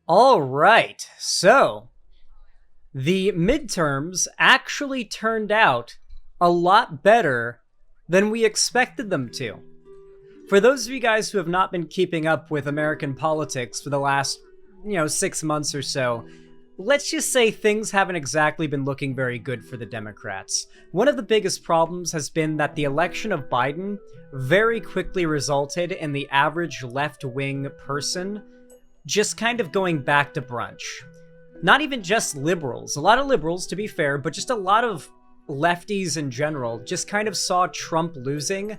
All right, so the midterms actually turned out a lot better than we expected them to. For those of you guys who have not been keeping up with American politics for the last, 6 months or so, let's just say things haven't exactly been looking very good for the Democrats. One of the biggest problems has been that the election of Biden very quickly resulted in the average left-wing person just kind of going back to brunch. Not even just liberals. A lot of liberals, to be fair, but just a lot of lefties in general just kind of saw Trump losing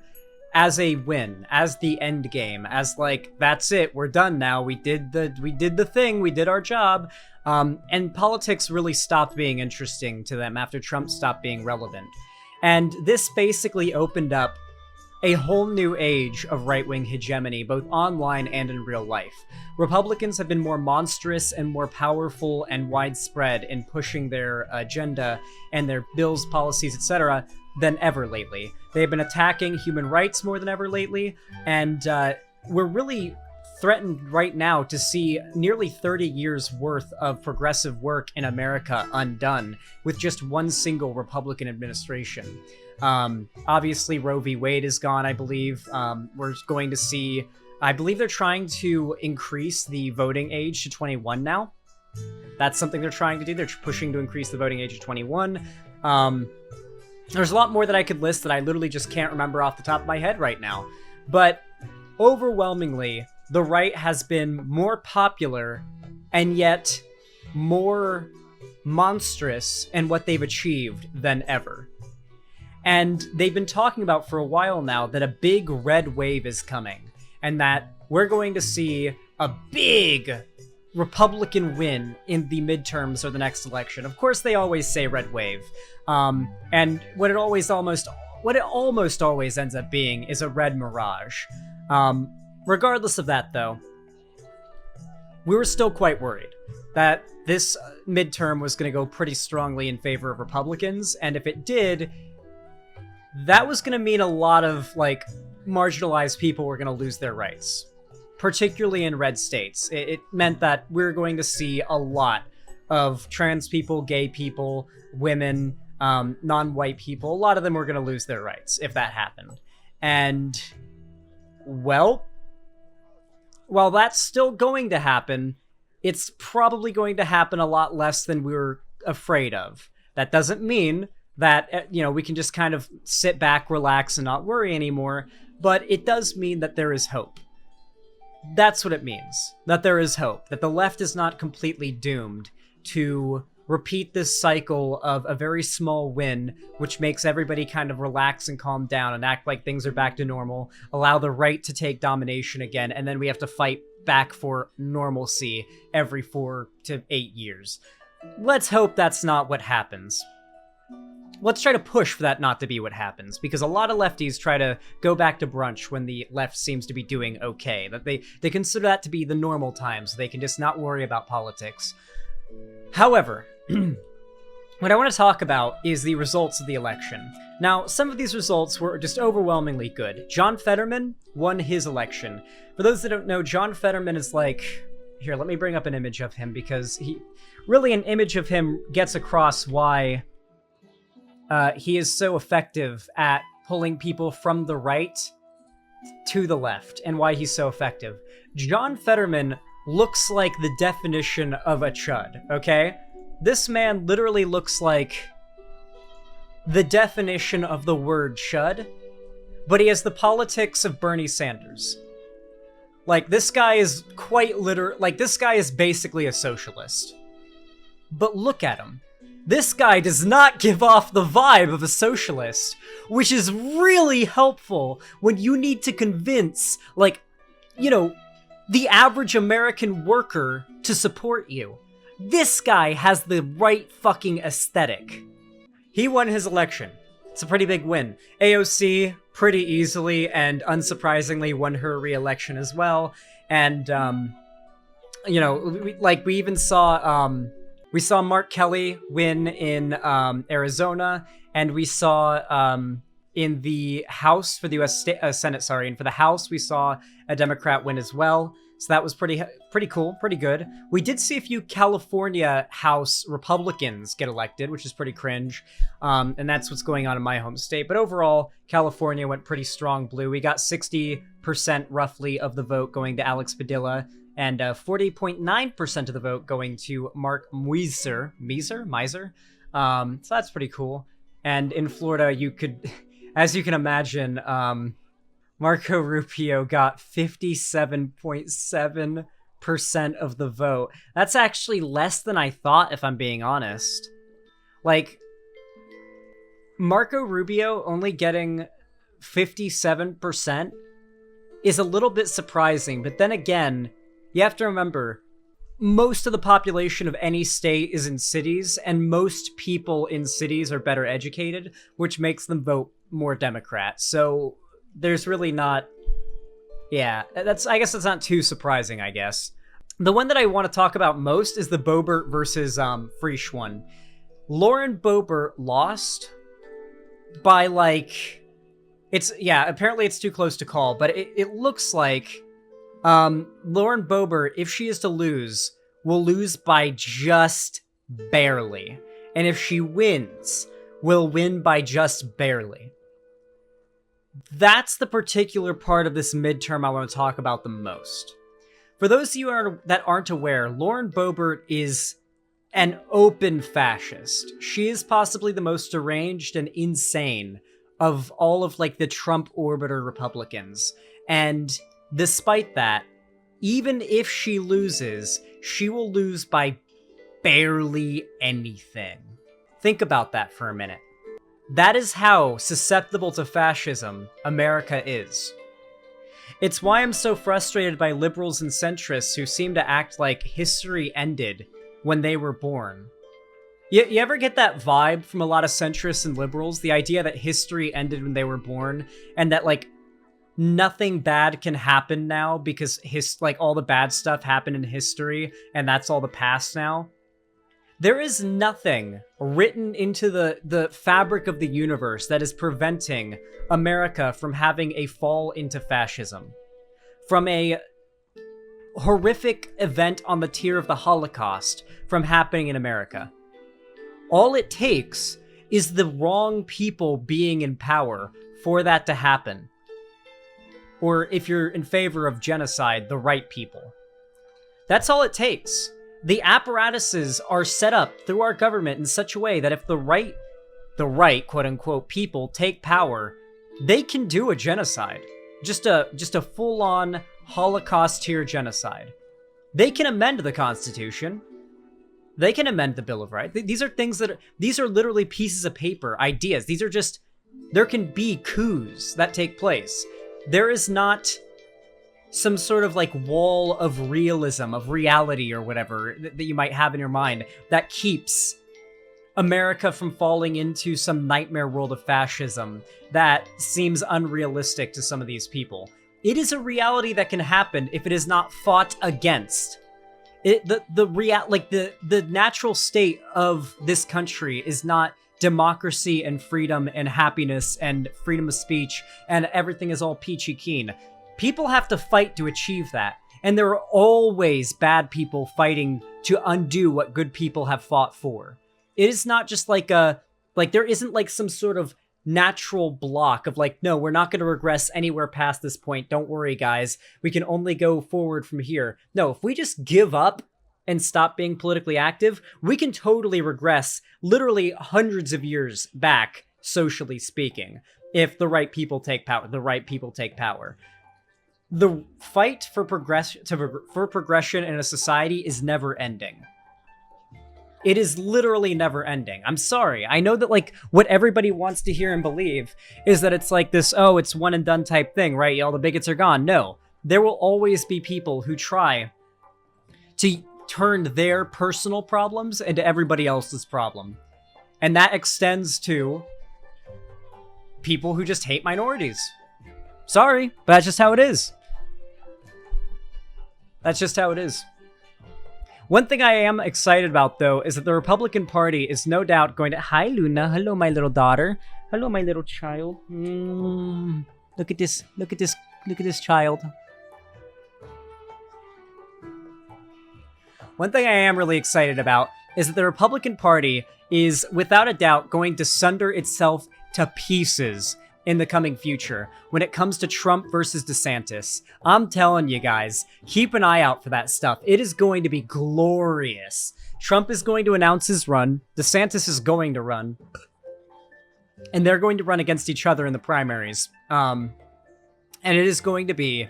as a win, as the end game, as like, that's it, we're done now, we did the thing, we did our job. And politics really stopped being interesting to them after Trump stopped being relevant. And this basically opened up a whole new age of right-wing hegemony, both online and in real life. Republicans have been more monstrous and more powerful and widespread in pushing their agenda and their bills, policies, etc. than ever lately. They have been attacking human rights more than ever lately, and we're really threatened right now to see nearly 30 years worth of progressive work in America undone with just one single Republican administration. Obviously, Roe v. Wade is gone, I believe. We're going to see, I believe they're trying to increase the voting age to 21 now. That's something they're trying to do. They're pushing to increase the voting age to 21. There's a lot more that I could list that I literally just can't remember off the top of my head right now. But overwhelmingly, the right has been more popular and yet more monstrous in what they've achieved than ever. And they've been talking about for a while now that a big red wave is coming, and that we're going to see a big Republican win in the midterms or the next election. Of course, they always say red wave. And what it almost always ends up being is a red mirage. Regardless of that, though, we were still quite worried that this midterm was going to go pretty strongly in favor of Republicans, and if it did, that was going to mean a lot of, marginalized people were going to lose their rights, particularly in red states. It meant that we're going to see a lot of trans people, gay people, women, non-white people. A lot of them were going to lose their rights if that happened. And, well, while that's still going to happen, it's probably going to happen a lot less than we were afraid of. That doesn't mean that, we can just kind of sit back, relax, and not worry anymore, but it does mean that there is hope. That's what it means, that there is hope, that the left is not completely doomed to repeat this cycle of a very small win, which makes everybody kind of relax and calm down and act like things are back to normal, allow the right to take domination again, and then we have to fight back for normalcy every 4 to 8 years. Let's hope that's not what happens. Let's try to push for that not to be what happens, because a lot of lefties try to go back to brunch when the left seems to be doing okay, that they consider that to be the normal times, so they can just not worry about politics. However, what I want to talk about is the results of the election. Now, some of these results were just overwhelmingly good. John Fetterman won his election. For those that don't know, John Fetterman is here, let me bring up an image of him, because an image of him gets across why he is so effective at pulling people from the right to the left, and why he's so effective. John Fetterman looks like the definition of a chud, okay? This man literally looks like the definition of the word chud, but he has the politics of Bernie Sanders. This guy is this guy is basically a socialist. But look at him. This guy does not give off the vibe of a socialist, which is really helpful when you need to convince, the average American worker to support you. This guy has the right fucking aesthetic. He won his election. It's a pretty big win. AOC pretty easily and unsurprisingly won her re-election as well. And, we even saw, we saw Mark Kelly win in Arizona, and we saw in the House for the U.S. Senate, and for the House we saw a Democrat win as well. So that was pretty cool, pretty good. We did see a few California House Republicans get elected, which is pretty cringe. And that's what's going on in my home state. But overall, California went pretty strong blue. We got 60% roughly of the vote going to Alex Padilla, and 40.9% of the vote going to Mark Miser. So that's pretty cool. And in Florida, you could, as you can imagine, Marco Rubio got 57.7% of the vote. That's actually less than I thought, if I'm being honest. Like, Marco Rubio only getting 57% is a little bit surprising, but then again, you have to remember, most of the population of any state is in cities, and most people in cities are better educated, which makes them vote more Democrat. So there's really not... Yeah, I guess that's not too surprising, I guess. The one that I want to talk about most is the Boebert versus Friesch one. Lauren Boebert lost by, like... apparently it's too close to call, but it looks like Lauren Boebert, if she is to lose, will lose by just barely. And if she wins, will win by just barely. That's the particular part of this midterm I want to talk about the most. For those of you that aren't aware, Lauren Boebert is an open fascist. She is possibly the most deranged and insane of all of, like, the Trump orbiter Republicans. And despite that, even if she loses, she will lose by barely anything. Think about that for a minute. That is how susceptible to fascism America is. It's why I'm so frustrated by liberals and centrists who seem to act like history ended when they were born. You ever get that vibe from a lot of centrists and liberals? The idea that history ended when they were born, and that, like, nothing bad can happen now because all the bad stuff happened in history, and that's all the past now. There is nothing written into the fabric of the universe that is preventing America from having a fall into fascism. From a horrific event on the tier of the Holocaust from happening in America. All it takes is the wrong people being in power for that to happen. Or if you're in favor of genocide, the right people. That's all it takes. The apparatuses are set up through our government in such a way that if the right quote-unquote people take power, they can do a genocide. Just a full-on Holocaust-tier genocide. They can amend the Constitution. They can amend the Bill of Rights. These are things these are literally pieces of paper, ideas. These are just, there can be coups that take place. There is not some sort of, like, wall of realism, of reality or whatever that you might have in your mind that keeps America from falling into some nightmare world of fascism that seems unrealistic to some of these people. It is a reality that can happen if it is not fought against. The natural state of this country is not democracy and freedom and happiness and freedom of speech and everything is all peachy keen. People have to fight to achieve that. And there are always bad people fighting to undo what good people have fought for. It is not just like there isn't like some sort of natural block of like, no, we're not going to regress anywhere past this point. Don't worry, guys. We can only go forward from here. No, if we just give up and stop being politically active, we can totally regress literally hundreds of years back, socially speaking, if the right people take power. The fight for progression in a society is never ending. It is literally never ending. I'm sorry. I know that, like, what everybody wants to hear and believe is that it's like this, oh, it's one and done type thing, right? All the bigots are gone. No. There will always be people who try to turn their personal problems into everybody else's problem. And that extends to people who just hate minorities. Sorry, but that's just how it is. That's just how it is. One thing I am excited about, though, is that the Republican Party is no doubt going to... Hi, Luna. Hello, my little daughter. Hello, my little child. Look at this. Look at this. Look at this child. one thing I am really excited about is that the Republican Party is, without a doubt, going to sunder itself to pieces in the coming future when it comes to Trump versus DeSantis. I'm telling you guys, keep an eye out for that stuff. It is going to be glorious. Trump is going to announce his run. DeSantis is going to run. And they're going to run against each other in the primaries. And it is going to be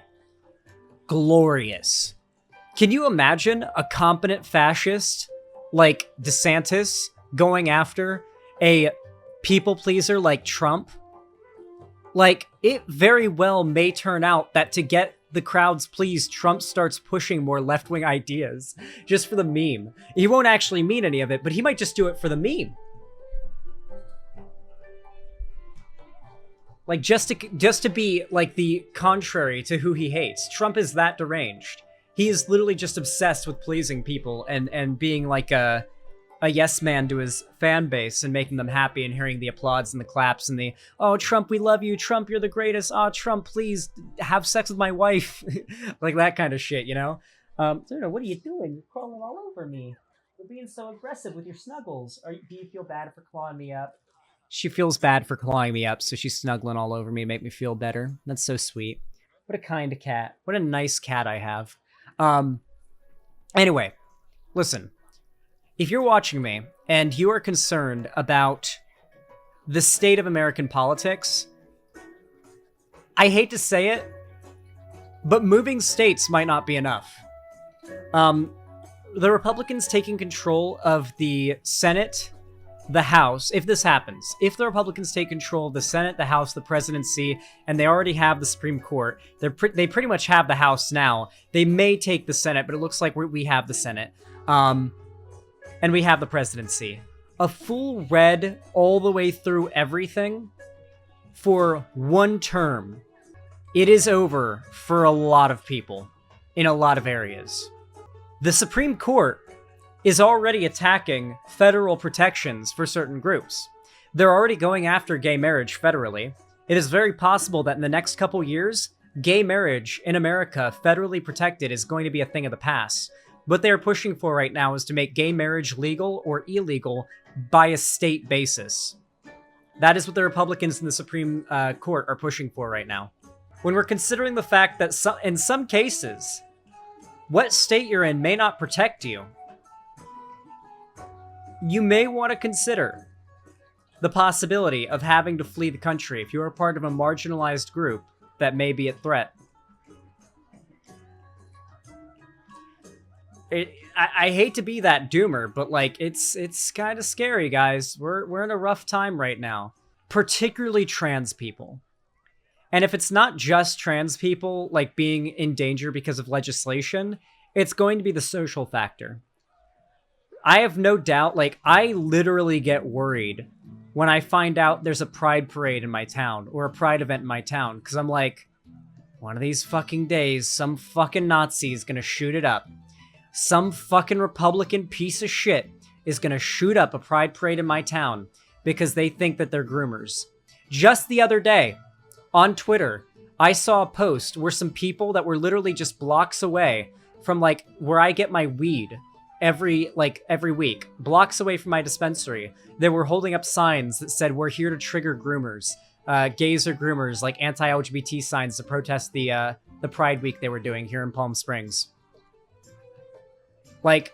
glorious. Can you imagine a competent fascist like DeSantis going after a people pleaser like Trump? Like, it very well may turn out that to get the crowds pleased, Trump starts pushing more left-wing ideas just for the meme. He won't actually mean any of it, but he might just do it for the meme. Like, just to be, like, the contrary to who he hates. Trump is that deranged. He is literally just obsessed with pleasing people and being like a yes man to his fan base and making them happy and hearing the applause and the claps and the, oh, Trump, we love you. Trump, you're the greatest. Oh, Trump, please have sex with my wife. Like that kind of shit, you know? Zerna, what are you doing? You're crawling all over me. You're being so aggressive with your snuggles. Do you feel bad for clawing me up? She feels bad for clawing me up, so she's snuggling all over me to make me feel better. That's so sweet. What a kind of cat. What a nice cat I have. Anyway, listen. If you're watching me and you are concerned about the state of American politics, I hate to say it, but moving states might not be enough. The Republicans taking control of the Senate, the House, if this happens, if the Republicans take control of the Senate, the House, the presidency, and they already have the Supreme Court, they pretty much have the House now. They may take the Senate, but it looks like we have the Senate. And we have the presidency. A full red all the way through everything for one term. It is over for a lot of people in a lot of areas. The Supreme Court is already attacking federal protections for certain groups. They're already going after gay marriage federally. It is very possible that in the next couple years, gay marriage in America, federally protected, is going to be a thing of the past. What they're pushing for right now is to make gay marriage legal or illegal by a state basis. That is what the Republicans in the Supreme Court are pushing for right now. When we're considering the fact that in some cases, what state you're in may not protect you, you may want to consider the possibility of having to flee the country if you're a part of a marginalized group that may be a threat. I hate to be that doomer, but like it's kind of scary, guys. We're in a rough time right now, particularly trans people. And if it's not just trans people like being in danger because of legislation, it's going to be the social factor. I have no doubt, like, I literally get worried when I find out there's a pride parade in my town or a pride event in my town, because I'm like, one of these fucking days, some fucking Nazi is gonna shoot it up. Some fucking Republican piece of shit is gonna shoot up a pride parade in my town because they think that they're groomers. Just the other day, on Twitter, I saw a post where some people that were literally just blocks away from, like, where I get my weed every week, blocks away from my dispensary, they were holding up signs that said, "We're here to trigger groomers. Gays are groomers," like anti-LGBT signs to protest the Pride Week they were doing here in Palm Springs. Like,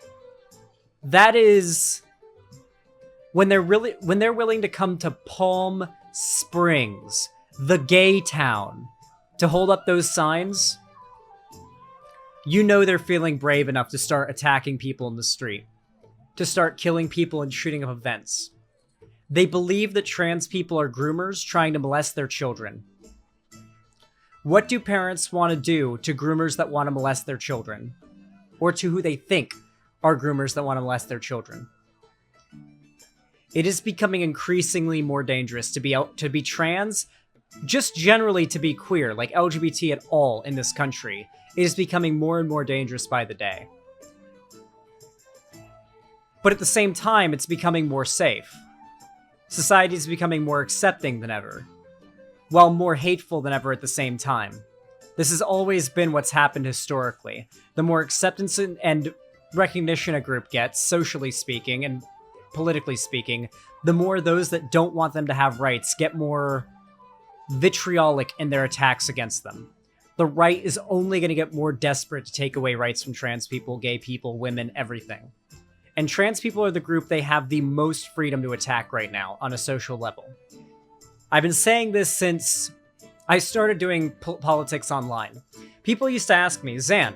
that is when they're willing to come to Palm Springs, the gay town, to hold up those signs. You know they're feeling brave enough to start attacking people in the street, to start killing people and shooting up events. They believe that trans people are groomers trying to molest their children. What do parents want to do to groomers that want to molest their children? Or to who they think are groomers that want to molest their children? It is becoming increasingly more dangerous to be trans, just generally to be queer, like LGBT at all in this country. It is becoming more and more dangerous by the day. But at the same time, it's becoming more safe. Society is becoming more accepting than ever, while more hateful than ever at the same time. This has always been what's happened historically. The more acceptance and recognition a group gets, socially speaking and politically speaking, the more those that don't want them to have rights get more vitriolic in their attacks against them. The right is only going to get more desperate to take away rights from trans people, gay people, women, everything. And trans people are the group they have the most freedom to attack right now on a social level. I've been saying this since I started doing politics online. People used to ask me, Zan,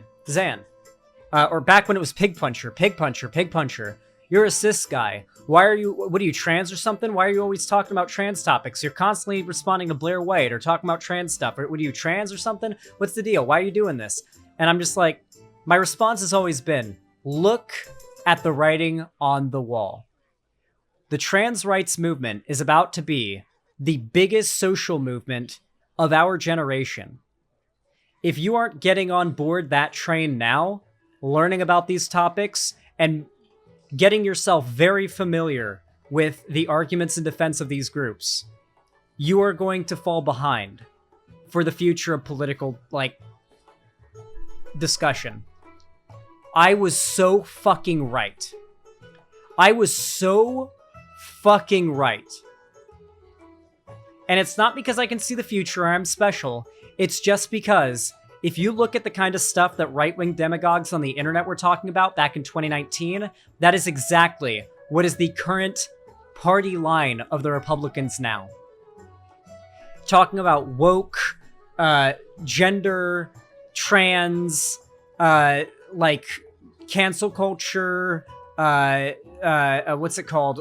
or back when it was Pig Puncher, you're a cis guy. What are you, trans or something? Why are you always talking about trans topics? You're constantly responding to Blair White or talking about trans stuff. Or what are you, trans or something? What's the deal? Why are you doing this? And I'm just like, my response has always been, look at the writing on the wall. The trans rights movement is about to be the biggest social movement of our generation. If you aren't getting on board that train now, learning about these topics, and getting yourself very familiar with the arguments in defense of these groups, you are going to fall behind for the future of political, discussion. I was so fucking right. I was so fucking right. And it's not because I can see the future or I'm special. It's just because if you look at the kind of stuff that right-wing demagogues on the internet were talking about back in 2019, that is exactly what is the current party line of the Republicans now. Talking about woke, gender, trans, cancel culture, what's it called?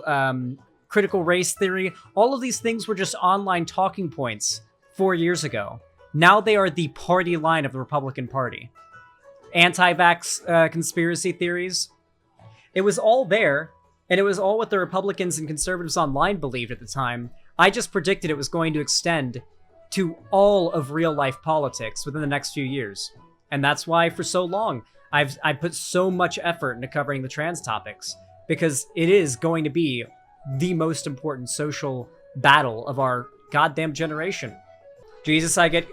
Critical race theory. All of these things were just online talking points 4 years ago. Now they are the party line of the Republican Party. Anti-vax conspiracy theories. It was all there, and it was all what the Republicans and conservatives online believed at the time. I just predicted it was going to extend to all of real-life politics within the next few years. And that's why, for so long, I put so much effort into covering the trans topics, because it is going to be the most important social battle of our goddamn generation. Jesus, I get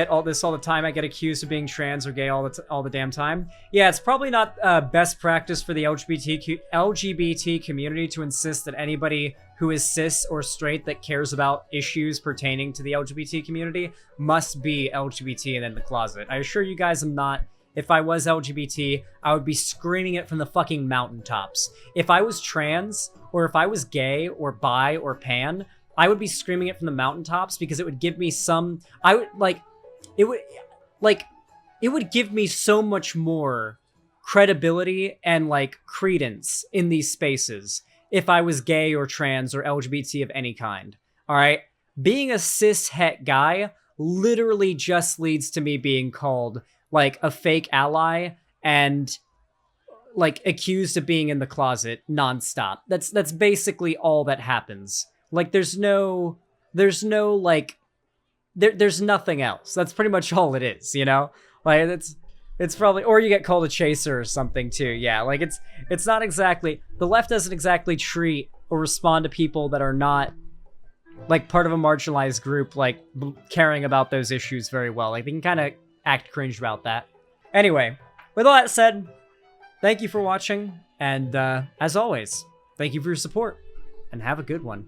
all this all the time. I get accused of being trans or gay all the damn time. Yeah, it's probably not best practice for the LGBT community to insist that anybody who is cis or straight that cares about issues pertaining to the LGBT community must be LGBT and in the closet. I assure you guys I'm not. If I was LGBT, I would be screaming it from the fucking mountaintops. If I was trans, or if I was gay, or bi, or pan, I would be screaming it from the mountaintops because it would give me it would give me so much more credibility and, credence in these spaces if I was gay or trans or LGBT of any kind. All right? Being a cis-het guy literally just leads to me being called a fake ally and accused of being in the closet nonstop. That's basically all that happens. There's nothing else. That's pretty much all it is, you know? It's probably, or you get called a chaser or something too. Yeah, it's not exactly, the left doesn't exactly treat or respond to people that are not part of a marginalized group, caring about those issues very well. They can kind of act cringe about that. Anyway, with all that said, thank you for watching, and as always, thank you for your support, and have a good one.